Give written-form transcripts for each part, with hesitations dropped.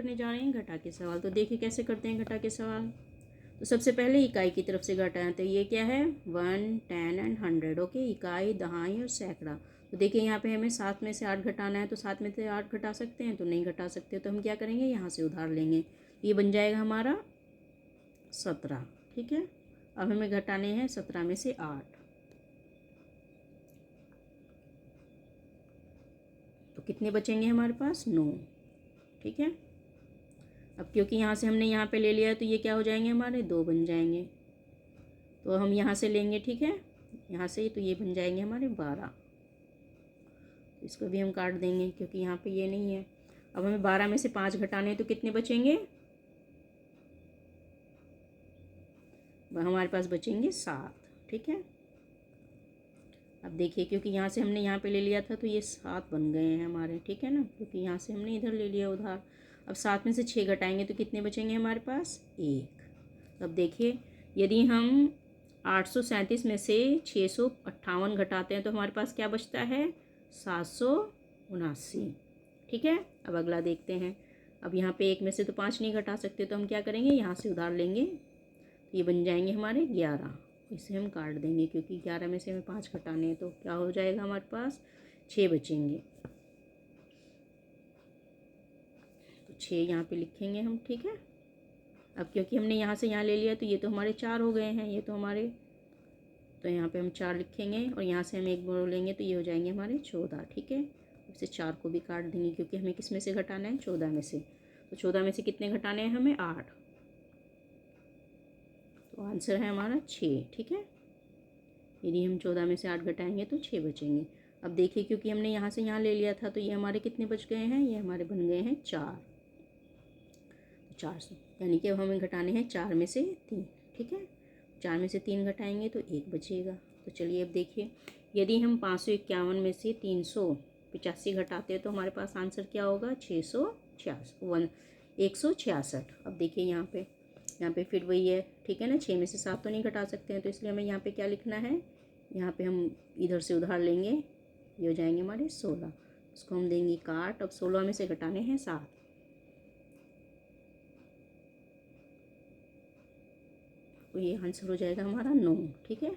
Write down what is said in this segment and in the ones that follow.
करने जा रहे हैं घटा के सवाल। तो देखिए कैसे करते हैं घटा के सवाल। तो सबसे पहले इकाई की तरफ से घटाएं। तो ये क्या है 1, 10 एंड 100। ओके, इकाई, दहाई और सैकड़ा। तो देखिए यहाँ पे हमें 7 में से 8 घटाना है। तो 7 में से 8 घटा सकते हैं? तो नहीं घटा सकते। तो हम क्या करेंगे, यहाँ से उधार लेंगे। ये बन जाएगा हमारा 17। ठीक है, अब हमें घटाने हैं 17 में से 8। तो कितने बचेंगे हमारे पास 9। ठीक है, अब क्योंकि यहाँ से हमने यहाँ पे ले लिया है तो ये क्या हो जाएंगे हमारे 2 बन जाएंगे। तो हम यहाँ से लेंगे, ठीक है, यहाँ से, तो ये बन जाएंगे हमारे 12। इसको भी हम काट देंगे क्योंकि यहाँ पे ये नहीं है। अब हमें 12 में से 5 घटाने हैं तो कितने बचेंगे, हमारे पास बचेंगे 7। ठीक है, अब देखिए क्योंकि यहाँ से हमने यहाँ पे ले लिया था तो ये 7 बन गए हैं हमारे। ठीक है ना, क्योंकि यहाँ से हमने इधर ले लिया उधार। अब 7 में से 6 घटाएंगे तो कितने बचेंगे हमारे पास 1। अब देखिए यदि हम 837 में से 658 घटाते हैं तो हमारे पास क्या बचता है 779। ठीक है, अब अगला देखते हैं। अब यहाँ पे 1 में से तो 5 नहीं घटा सकते तो हम क्या करेंगे, यहाँ से उधार लेंगे। तो ये बन जाएंगे हमारे 11। इसे हम काट देंगे क्योंकि 11 में से हमें 5 घटाने हैं। तो क्या हो जाएगा हमारे पास 6 बचेंगे। तो 6 यहाँ पे लिखेंगे हम। ठीक है, अब क्योंकि हमने यहाँ से यहाँ ले लिया तो ये तो हमारे 4 हो गए हैं, ये तो हमारे, तो यहाँ पे हम 4 लिखेंगे और यहाँ से हम 1 बोलेंगे तो ये हो जाएंगे हमारे 14। ठीक है, इसे 4 को भी काट देंगे क्योंकि हमें किस में से घटाना है 14 में से। तो 14 में से कितने घटाने हैं हमें 8। तो आंसर है हमारा 6। ठीक है, यदि हम 14 में से 8 घटाएंगे तो 6 बचेंगे। अब देखिए क्योंकि हमने यहाँ से यहाँ ले लिया था तो ये हमारे कितने बच गए हैं, ये हमारे बन गए हैं 4। 4 से यानी कि अब हमें घटाने हैं 4 में से 3। ठीक है, 4 में से 3 घटाएंगे तो 1 बचेगा। तो चलिए अब देखिए यदि हम 551 में से 385 घटाते हैं तो हमारे पास आंसर क्या होगा 166। अब देखिए यहाँ पे फिर वही है। ठीक है ना, 6 में से 7 तो नहीं घटा सकते हैं तो इसलिए हमें यहाँ पे क्या लिखना है, यहाँ पे हम इधर से उधार लेंगे, ये हो जाएंगे हमारे 16। उसको हम देंगे काट। अब 16 में से घटाने हैं 7। तो ये आंसर हो जाएगा हमारा 9। ठीक है,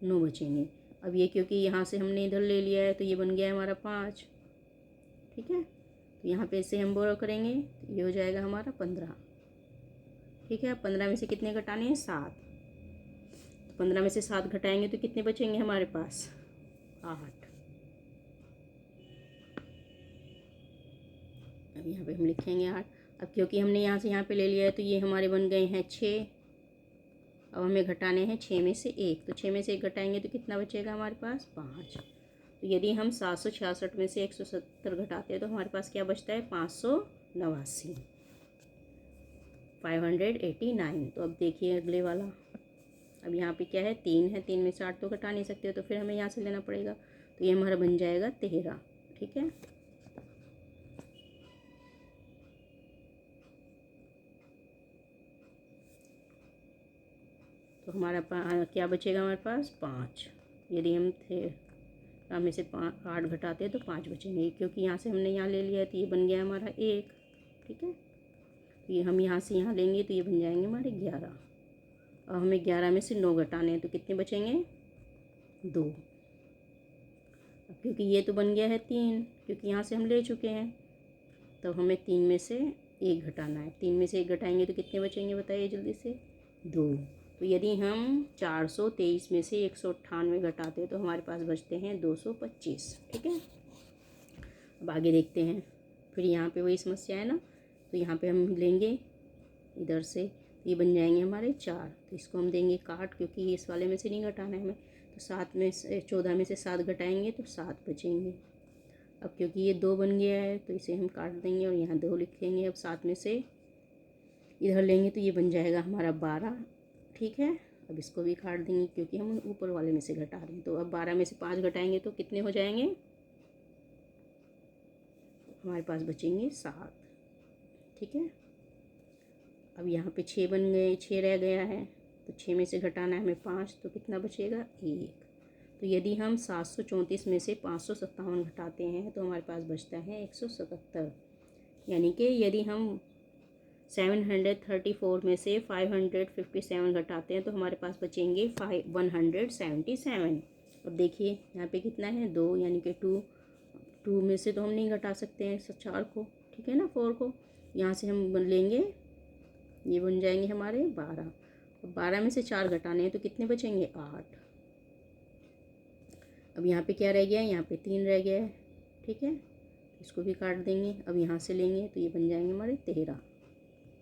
9 बचेंगे। अब ये क्योंकि यहाँ से हमने इधर ले लिया है तो ये बन गया है हमारा 5। ठीक है, तो यहाँ पे इसे हम बोरो करेंगे तो ये हो जाएगा हमारा 15। ठीक है, 15 में से कितने घटाने हैं 7। तो 15 में से 7 घटाएंगे तो कितने बचेंगे हमारे पास 8। अब यहाँ पे हम लिखेंगे 8। अब क्योंकि हमने यहाँ से यहाँ पे ले लिया है तो ये हमारे बन गए हैं 6। अब हमें घटाने हैं 6 में से 1। तो 6 में से 1 घटाएंगे तो कितना बचेगा हमारे पास 5। तो यदि हम 766 में से 170 घटाते हैं तो हमारे पास क्या बचता है 589, 589। तो अब देखिए अगले वाला। अब यहाँ पे क्या है 3 है, 3 में से 8 तो घटा नहीं सकते तो फिर हमें यहाँ से लेना पड़ेगा। तो ये हमारा बन जाएगा 13। ठीक है, तो हमारा क्या बचेगा हमारे पास 5। यदि हम में से 8 घटाते हैं तो 5 बचेंगे क्योंकि यहाँ से हमने यहाँ ले लिया है तो ये बन गया हमारा 1। ठीक है, तो ये हम यहाँ से यहाँ लेंगे तो ये बन जाएंगे हमारे 11। और हमें 11 में से 9 घटाने हैं तो कितने बचेंगे 2। अब क्योंकि ये तो बन गया है 3 क्योंकि यहाँ से हम ले चुके हैं, तो हमें 3 में से 1 घटाना है। 3 में से 1 घटाएंगे तो कितने बचेंगे बताइए जल्दी से 2। तो यदि हम 423 में से 198 घटाते हैं तो हमारे पास बचते हैं 225। ठीक है, अब आगे देखते हैं। फिर यहाँ पे वही समस्या है ना, तो यहाँ पे हम लेंगे इधर से, तो ये बन जाएंगे हमारे 4। तो इसको हम देंगे काट क्योंकि इस वाले में से नहीं घटाना है हमें। तो 7 में से 14 में से 7 घटाएंगे तो 7 बचेंगे। अब क्योंकि ये 2 बन गया है तो इसे हम काट देंगे और यहाँ 2 लिखेंगे। अब 7 में से इधर लेंगे तो ये बन जाएगा हमारा 12। ठीक है, अब इसको भी काट देंगे क्योंकि हम ऊपर वाले में से घटा रहे हैं। तो अब 12 में से 5 घटाएंगे तो कितने हो जाएंगे, हमारे पास बचेंगे 7। ठीक है, अब यहाँ पे 6 बन गए, 6 रह गया है तो 6 में से घटाना है हमें 5 तो कितना बचेगा 1। तो यदि हम 734 में से 557 घटाते हैं तो हमारे पास बचता है 177। यानी कि यदि हम 734 में से 557 घटाते हैं तो हमारे पास बचेंगे 177। अब देखिए यहाँ पे कितना है, 2, यानी कि 2 में से तो हम नहीं घटा सकते हैं 4 को, ठीक है ना। 4 को यहाँ से हम लेंगे, ये बन जाएंगे हमारे 12। अब 12 में से 4 घटाने हैं तो कितने बचेंगे, 8। अब यहाँ पे क्या रह गया है, यहाँ पे 3 रह गया है, ठीक है। इसको भी काट देंगे। अब यहाँ से लेंगे तो ये बन जाएंगे हमारे 13,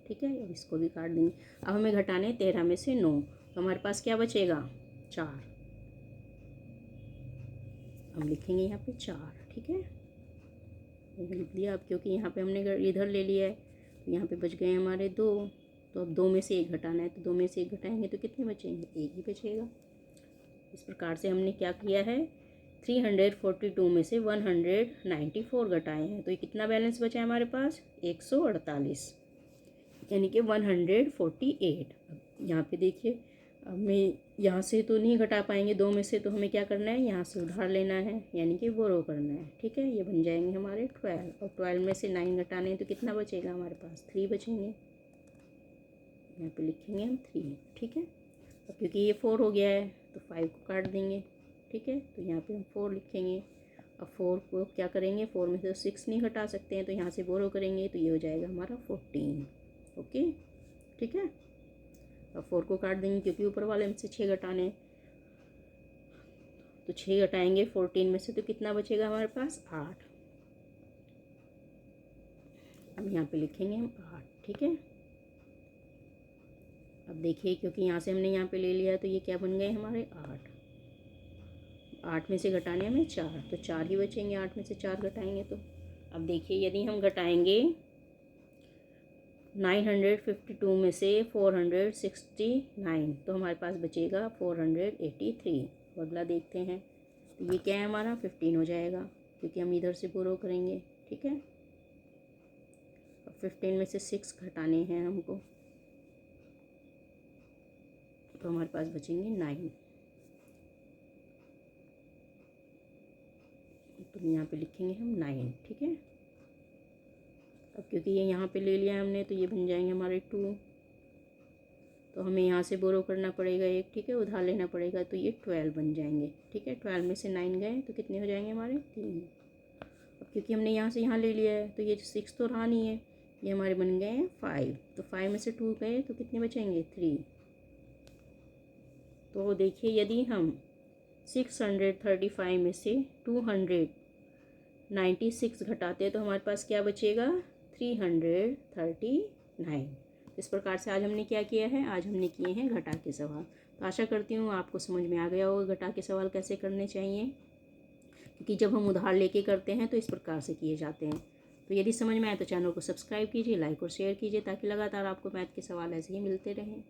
ठीक है। अब इसको भी काट देंगे। अब हमें घटाने 13 में से 9, तो हमारे पास क्या बचेगा, 4। हम लिखेंगे यहाँ पे 4, ठीक है। लिख दिया। अब क्योंकि यहाँ पे हमने इधर ले लिया है तो यहाँ पे बच गए हमारे 2। तो अब 2 में से 1 घटाना है, तो 2 में से 1 घटाएंगे तो कितने बचेंगे, 1 ही बचेगा। इस प्रकार से हमने क्या किया है, 342 में से 194 घटाए हैं, तो ये कितना बैलेंस बचा है हमारे पास, 148, यानी कि 148। यहाँ पे देखिए, अब मैं यहाँ से तो नहीं घटा पाएंगे 2 में से, तो हमें क्या करना है, यहाँ से उधार लेना है, यानी कि बोरो करना है, ठीक है। ये बन जाएंगे हमारे 12, और 12 में से 9 घटाने हैं तो कितना बचेगा हमारे पास, 3 बचेंगे। यहाँ पे लिखेंगे हम 3, ठीक है। अब क्योंकि ये 4 हो गया है तो 5 को काट देंगे, ठीक है। तो यहाँ पे हम 4 लिखेंगे। अब 4 को क्या करेंगे, 4 में से 6 नहीं घटा सकते हैं, तो यहाँ से बोरो करेंगे तो ये हो जाएगा हमारा 14, ओके, ठीक है। अब 4 को काट देंगे क्योंकि ऊपर वाले में से 6 घटाने हैं, तो 6 घटाएंगे 14 में से तो कितना बचेगा हमारे पास, 8। अब यहाँ पे लिखेंगे हम 8, ठीक है। अब देखिए, क्योंकि यहाँ से हमने यहाँ पे ले लिया है तो ये क्या बन गए हमारे 8। 8 में से घटाने हमें 4, तो 4 ही बचेंगे 8 में से 4 घटाएंगे तो। अब देखिए, यदि हम घटाएंगे 952 में से 469 तो हमारे पास बचेगा 483। अगला देखते हैं, तो ये क्या है हमारा 15 हो जाएगा, क्योंकि हम इधर से बोरो करेंगे, ठीक है। अब 15 में से 6 घटाने हैं हमको, तो हमारे पास बचेंगे 9। तो यहाँ पे लिखेंगे हम 9, ठीक है। अब क्योंकि ये यहाँ पे ले लिया हमने तो ये बन जाएंगे हमारे 2, तो हमें यहाँ से बोरो करना पड़ेगा 1, ठीक है, उधार लेना पड़ेगा, तो ये 12 बन जाएंगे, ठीक है। 12 में से 9 गए तो कितने हो जाएंगे हमारे, 3। अब क्योंकि हमने यहाँ से यहाँ ले लिया है तो ये 6 तो रहा नहीं है, ये हमारे बन गए हैं 5, तो 5 में से 2 गए तो कितने बचेंगे, 3। तो देखिए, यदि हम 635 में से 296 घटाते हैं तो हमारे पास क्या बचेगा, 339। इस प्रकार से आज हमने क्या किया है, आज हमने किए हैं घटा के सवाल। तो आशा करती हूँ आपको समझ में आ गया होगा घटा के सवाल कैसे करने चाहिए, क्योंकि जब हम उधार लेके करते हैं तो इस प्रकार से किए जाते हैं। तो यदि समझ में आए तो चैनल को सब्सक्राइब कीजिए, लाइक और शेयर कीजिए, ताकि लगातार आपको मैथ के सवाल ऐसे ही मिलते रहें।